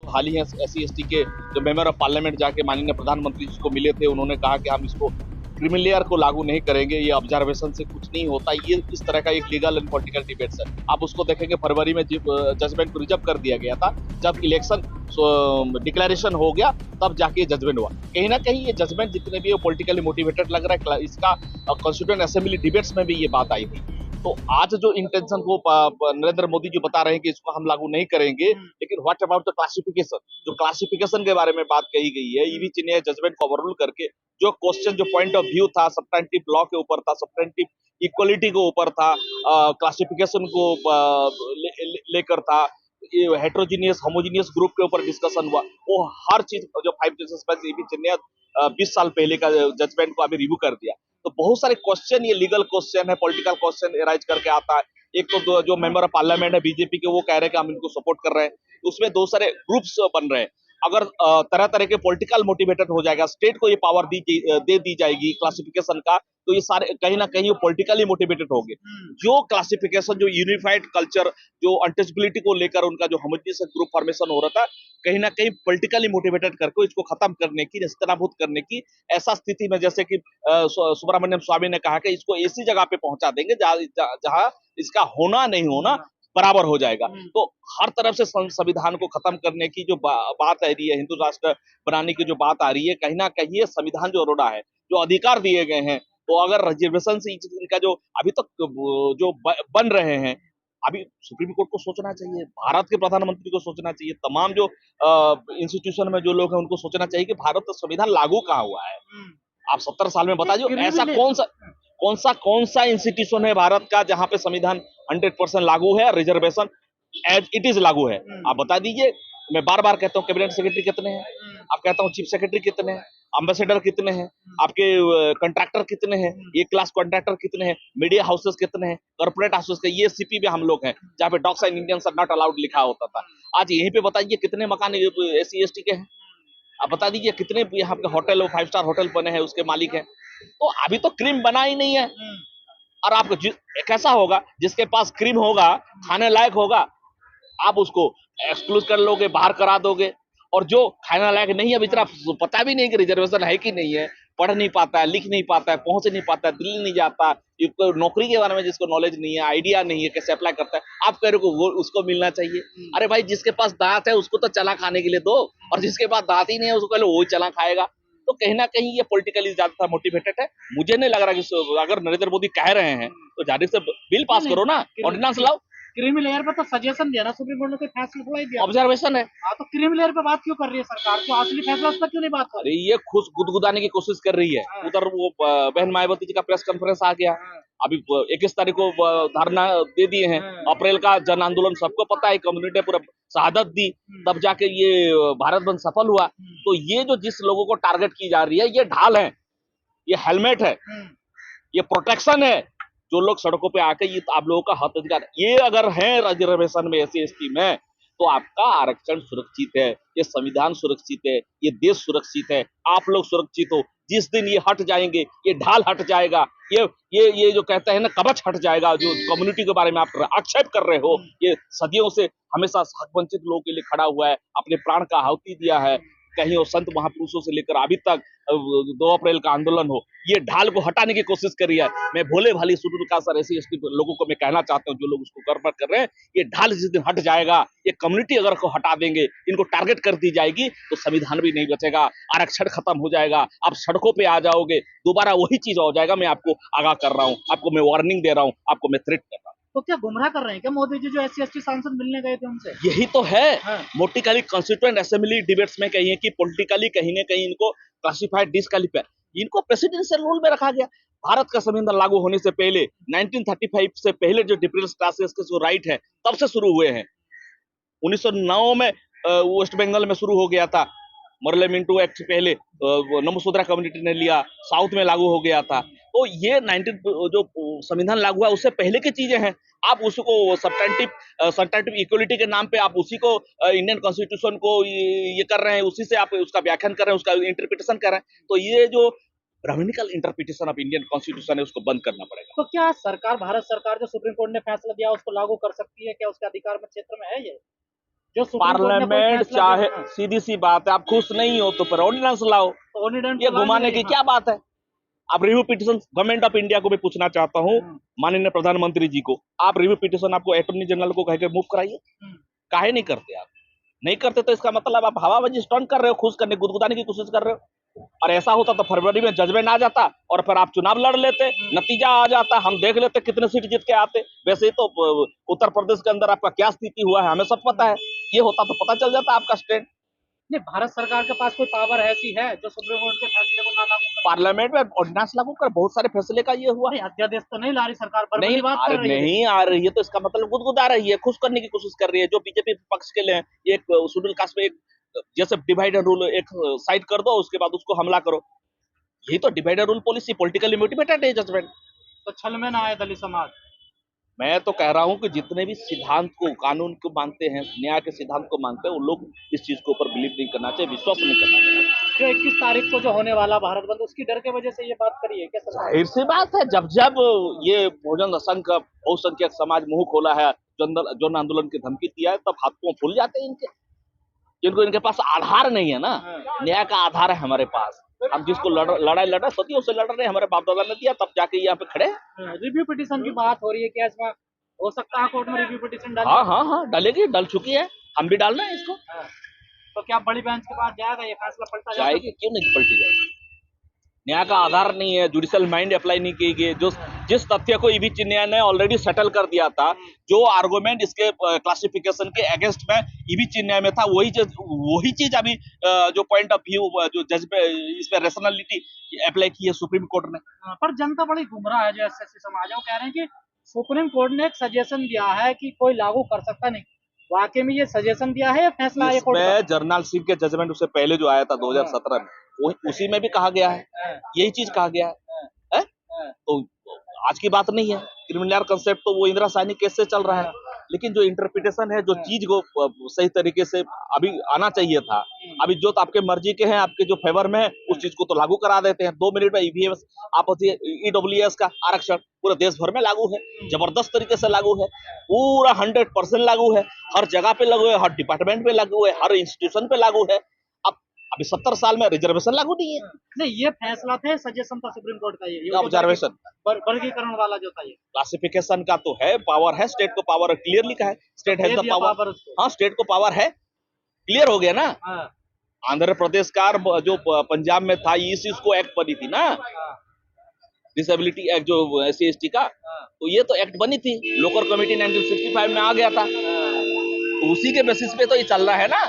हाल ही SC/ST के जो member of parliament जाके माननीय प्रधानमंत्री जी को मिले थे, उन्होंने कहा कि हम इसको क्रिमिनल लेयर को लागू नहीं करेंगे, ये ऑब्जर्वेशन से कुछ नहीं होता। ये इस तरह का एक लीगल एंड पॉलिटिकल डिबेट्स है। आप उसको देखेंगे फरवरी में जजमेंट को रिजर्व कर दिया गया था, जब इलेक्शन डिक्लेरेशन हो गया तब जाके जजमेंट हुआ। कहीं ना कहीं ये जजमेंट जितने भी पॉलिटिकली मोटिवेटेड लग रहा है, इसका कॉन्स्टिट्यूएंट असेंबली डिबेट्स में भी ये बात आई थी। तो आज जो इंटेंशन को नरेंद्र मोदी जी बता रहे हैं कि इसको हम लागू नहीं करेंगे, लेकिन व्हाट अबाउट द क्लासिफिकेशन, जो क्लासिफिकेशन के बारे में बात कही गई है, ईवी चिन्ह जजमेंट को ओवररूल करके जो क्वेश्चन, जो पॉइंट ऑफ व्यू था सब्सटेंटिव लॉ के ऊपर था, सब्सटेंटिव इक्वलिटी के ऊपर था, क्लासिफिकेशन को लेकर था, हेट्रोजीनियस होमोजीनियस ग्रुप के ऊपर डिस्कशन हुआ, वो हर चीज जो 5 जजेस बेंच ईवी चिन्ह 20 साल पहले का जजमेंट को अभी रिव्यू कर दिया। तो बहुत सारे क्वेश्चन, ये लीगल क्वेश्चन है, पॉलिटिकल क्वेश्चन एराइज करके आता है। एक तो जो मेंबर ऑफ पार्लियामेंट है बीजेपी के, वो कह रहे हैं कि हम इनको सपोर्ट कर रहे हैं, उसमें दो सारे ग्रुप्स बन रहे हैं। अगर तरह तरह के पॉलिटिकल मोटिवेटेड हो जाएगा, स्टेट को ये पावर दे दी जाएगी क्लासिफिकेशन का, तो ये सारे कहीं ना कहीं पॉलिटिकली मोटिवेटेड होंगे। जो क्लासिफिकेशन, जो यूनिफाइड कल्चर, जो अनटचबिलिटी को लेकर उनका जो होमोजेनियस ग्रुप फॉर्मेशन हो रहा था, कहीं ना कहीं पॉलिटिकली मोटिवेटेड करके इसको खत्म करने की, निस्तानाबूद करने की ऐसा स्थिति में, जैसे कि सुब्रमण्यम स्वामी ने कहा कि इसको ऐसी जगह पे पहुंचा देंगे जहां इसका होना नहीं होना बराबर हो जाएगा। तो हर तरफ से संविधान को खत्म करने की जो बात आ रही है, हिंदू राष्ट्र बनाने की जो बात आ रही है, कहीं ना कहीं ये संविधान जो रोड़ा है, जो अधिकार दिए गए हैं, तो अगर रिजर्वेशन से इनका जो अभी तक जो बन रहे हैं, अभी सुप्रीम कोर्ट को सोचना चाहिए, भारत के प्रधानमंत्री को सोचना चाहिए, तमाम जो इंस्टीट्यूशन में जो लोग हैं उनको सोचना चाहिए कि भारत का संविधान लागू कहाँ हुआ है। आप 70 साल में बता दो, ऐसा कौन सा इंस्टीट्यूशन है भारत का जहां पे संविधान 100% लागू है, रिजर्वेशन एज इट इज लागू है? आप बता दीजिए। मैं बार बार कहता हूँ, कैबिनेट सेक्रेटरी कितने हैं, आप कहता हूँ चीफ सेक्रेटरी कितने हैं, एम्बेसडर कितने हैं, आपके कंट्रैक्टर कितने हैं, ये क्लास कॉन्ट्रैक्टर कितने हैं, मीडिया हाउसेस कितने हैं, कॉर्पोरेट हाउसेस के, ये सीपी में हम लोग हैं जहाँ पे dogs and Indians are not allowed लिखा होता था। आज यहीं पे बताइए कितने मकान SC/ST के हैं, आप बता दीजिए कितने यहाँ पे होटल, 5 स्टार होटल बने हैं, उसके मालिक हैं। तो अभी तो क्रीम बना ही नहीं है। और आपको कैसा होगा, जिसके पास क्रीम होगा, खाने लायक होगा, आप उसको एक्सक्लूड कर लोगे, बाहर करा दोगे। और जो खाने लायक नहीं है, अभी इतना पता भी नहीं कि रिजर्वेशन है कि नहीं है, पढ़ नहीं पाता है, लिख नहीं पाता है, पहुंच नहीं पाता है, दिल्ली नहीं जाता, नौकरी के बारे में जिसको नॉलेज नहीं है, आइडिया नहीं है कैसे अप्लाई करता है, आप कह रहे हो वो उसको मिलना चाहिए। अरे भाई, जिसके पास दांत है उसको तो चना खाने के लिए दो, और जिसके पास दांत ही नहीं है उसको कह लो वो चना खाएगा। तो कहीं ना कहीं ये पॉलिटिकली ज्यादा मोटिवेटेड है। मुझे नहीं लग रहा कि अगर नरेंद्र मोदी कह रहे हैं तो जाहिर से बिल पास करो ना, ऑर्डिनेंस लाओ। क्रीमी लेयर पे तो सजेशन दिया ना सुप्रीम कोर्ट ने, कोई फैसला थोड़ा ही दिया। ऑब्जर्वेशन है। हाँ, तो क्रीमी लेयर पे बात क्यों कर रही है सरकार? जो असली फैसला उस पर क्यों नहीं बात कर अरे रही? ये खुश गुदगुदाने की कोशिश कर रही है। उधर वो बहन मायावती जी का प्रेस कॉन्फ्रेंस आ गया, अभी 21 तारीख को धरना दे दिए हैं, अप्रैल का जन आंदोलन सबको पता है, कम्युनिटी पूरा शहादत दी, तब जाके ये भारत बंद सफल हुआ। तो ये जो जिस लोगों को टारगेट की जा रही है, ये ढाल है, ये हेलमेट है, ये प्रोटेक्शन है। जो लोग सड़कों पे आके, ये आप लोगों का हक अधिकार, ये अगर है रिजर्वेशन में, SC/ST में, तो आपका आरक्षण सुरक्षित है, ये संविधान सुरक्षित है, ये देश सुरक्षित है, आप लोग सुरक्षित हो। जिस दिन ये हट जाएंगे, ये ढाल हट जाएगा, ये जो कहते हैं ना कवच हट जाएगा, जो कम्युनिटी के बारे में आप आक्षेप कर रहे हो, ये सदियों से हमेशा हक वंचित लोगों के लिए खड़ा हुआ है, अपने प्राण का आहुति दिया है, कहीं वो संत महापुरुषों से लेकर अभी तक 2 अप्रैल का आंदोलन हो, ये ढाल को हटाने की कोशिश करी है। मैं भोले भाली सुडूर का सर SC/ST लोगों को मैं कहना चाहता हूँ, जो लोग उसको गड़बड़ कर रहे हैं, ये ढाल जिस दिन हट जाएगा, ये कम्युनिटी अगर को हटा देंगे, इनको टारगेट कर दी जाएगी, तो संविधान भी नहीं बचेगा, आरक्षण खत्म हो जाएगा, आप सड़कों पे आ जाओगे, दोबारा वही चीज हो जाएगा। मैं आपको आगाह कर रहा हूँ, आपको मैं वार्निंग दे रहा हूँ, आपको मैं थ्रेट कर रहा हूँ। तो क्या गुमराह कर रहे हैं क्या मोदी जी, जो SC/ST सांसद मिलने गए थे उनसे? यही तो है। मोटिकली कॉन्स्टिट्यूएंट असेंबली डिबेट्स में कहिए कि पॉलिटिकली कहीं ना कहीं इनको क्लासिफाइड, डिस्क्वालीफाई, इनको प्रेसिडेंशियल रूल में रखा गया। भारत का संविधान लागू होने से पहले 1935 से पहले जो डिफरेंस क्लासेस के जो राइट है, तब से शुरू हुए हैं। 1909 में वेस्ट बंगाल में शुरू हो गया था, मरले मिंटू एक्ट पहले नमसूद्रा कम्युनिटी ने लिया, साउथ में लागू हो गया था। तो ये 19 जो संविधान लागू हुआ उससे पहले की चीजें हैं। आप उसको सब्सटेंटिव इक्वलिटी के नाम पे आप उसी को इंडियन कॉन्स्टिट्यूशन को ये कर रहे हैं, उसी से आप उसका व्याख्यान कर रहे हैं, उसका इंटरप्रिटेशन कर रहे हैं। तो ये जो Brahmanical interpretation of Indian constitution है, उसको बंद करना पड़ेगा। तो क्या सरकार, भारत सरकार, जो सुप्रीम कोर्ट ने फैसला दिया उसको लागू कर सकती है क्या? उसके अधिकार में क्षेत्र में है ये? जो सुप्रीम कोर्ट ने कोई पार्लियामेंट फैसला चाहे दिया, सीधी सी बात है, आप खुश नहीं हो तो फिर ऑर्डिनेंस लाओ, ऑर्डिनेंस ये तो ला नहीं घुमाने रही, की हाँ। क्या बात है। आप review petition government of India को भी पूछना चाहता हूँ, हम्म, माननीय प्रधानमंत्री जी को, आप रिव्यू पिटीशन आपको अटॉर्नी जनरल को कह के मूव कराइए, हम्म। काहे नहीं करते आप? नहीं करते तो इसका मतलब आप हवाबाजी स्टंट कर रहे हो, खुश करने गुदगुदाने की कोशिश कर रहे हो। और ऐसा होता तो फरवरी में जजमेंट आ जाता और फिर आप चुनाव लड़ लेते, नतीजा आ जाता, हम देख लेते कितने सीट जीत के आते। वैसे ही तो उत्तर प्रदेश के अंदर आपका क्या स्थिति हुआ है हमें सब पता है, ये होता तो पता चल जाता आपका स्टैंड। नहीं, भारत सरकार के पास कोई पावर ऐसी है जो सुप्रीम कोर्ट के फैसले को ना लागू कर? पार्लियामेंट में ऑर्डिनेंस लागू कर बहुत सारे फैसले का ये हुआ नहीं, अध्यादेश तो नहीं ला रही सरकार, नहीं बर्बरी बात आ कर रही है। नहीं आ रही है तो इसका मतलब गुदगुदा रही है, खुश करने की कोशिश कर रही है। जो बीजेपी पक्ष के लिए एक शेड्यूल कास्ट में एक जैसे डिवाइड रूल एक साइड कर दो, उसके बाद उसको हमला करो, यही तो divide rule policy politically motivated है जजमेंट। तो छल में ना आए दलित समाज। मैं तो कह रहा हूं कि जितने भी सिद्धांत को कानून को मानते हैं, न्याय के सिद्धांत को मानते हैं, वो लोग इस चीज के ऊपर बिलीव नहीं करना चाहिए, विश्वास नहीं करना चाहिए। जो 21 तारीख को जो होने वाला भारत बंद, उसकी डर के वजह से ये बात करी है क्या सरकार? जाहिर सी बात है, जब जब ये बहुजन संघ का बहुसंख्यक समाज मुंह खोला है, जन आंदोलन की धमकी दिया है, तब हाथ पांव फूल जाते हैं इनके, जिनको इनके पास आधार नहीं है ना। न्याय का आधार है हमारे पास, हम जिसको लड़ाई लड़ रहे सदियों से लड़ रहे हैं, हमारे बाप दादा ने दिया, तब जाके यहाँ पे खड़े हैं। रिव्यू पिटीशन की बात हो रही है, क्या इसमें हो सकता है कोर्ट में रिव्यू पिटीशन डाल? हाँ हाँ हाँ, डालेगी, डल चुकी है, हम भी डाल रहे हैं इसको। तो क्या बड़ी बेंच के पास जाएगा ये फैसला, पलटा जाएगा? जाएगी, क्यों नहीं पलटी जाएगी। न्याय का आधार नहीं है, जुडिशियल माइंड अप्लाई नहीं की गई। जो जिस तथ्य को ईबी चिन्मय ने ऑलरेडी सेटल कर दिया था, जो आर्गुमेंट इसके क्लासिफिकेशन के अगेंस्ट में ईबी चिन्मय में था, वही चीज अभी जो पॉइंट ऑफ व्यू जो जज पे इस पे रेशनलिटी अप्लाई की है सुप्रीम कोर्ट ने। पर जनता बड़ी गुमराह है, जो एसएससी समाज है, वो कह रहे हैं कि सुप्रीम कोर्ट ने एक सजेशन दिया है कि कोई लागू कर सकता नहीं। वाकई में ये सजेशन दिया है या फैसला है कोर्ट का? इसमें जर्नल सिंह के जजमेंट उससे पहले जो आया था 2017 में, उसी में भी कहा गया है, यही चीज कहा गया है? तो आज की बात नहीं है। क्रिमिनल कंसेप्ट तो वो इंदिरा साहनी केस से चल रहा है, लेकिन जो इंटरप्रिटेशन है, जो चीज को सही तरीके से अभी आना चाहिए था, अभी जो तो आपके मर्जी के हैं, आपके जो फेवर में है, उस चीज को तो लागू करा देते हैं 2 मिनट में। ईवीएम आप ईडब्ल्यूएस का आरक्षण पूरे देश भर में लागू है, जबरदस्त तरीके से लागू है, पूरा 100% लागू है, हर जगह पे लागू है, हर डिपार्टमेंट पे लागू है, हर इंस्टीट्यूशन पे लागू है। अब अभी 70 साल में रिजर्वेशन लागू नहीं है। नहीं, ये फैसला था, सजेशन था सुप्रीम कोर्ट का, ये ऑब्जर्वेशन वर्गीकरण वाला जो था, ये क्लासिफिकेशन का तो है, पावर है, स्टेट को पावर क्लियरली का है, स्टेट हैज द पावर। हाँ, स्टेट को पावर है, क्लियर हो गया ना। आंध्र प्रदेश का जो पंजाब में था, इस को एक्ट बनी थी ना, डिसेबिलिटी एक्ट जो SC/ST का, तो ये तो एक्ट बनी थी, लोकल कमेटी 1965 में आ गया था, तो उसी के बेसिस पे तो ये चल रहा है ना।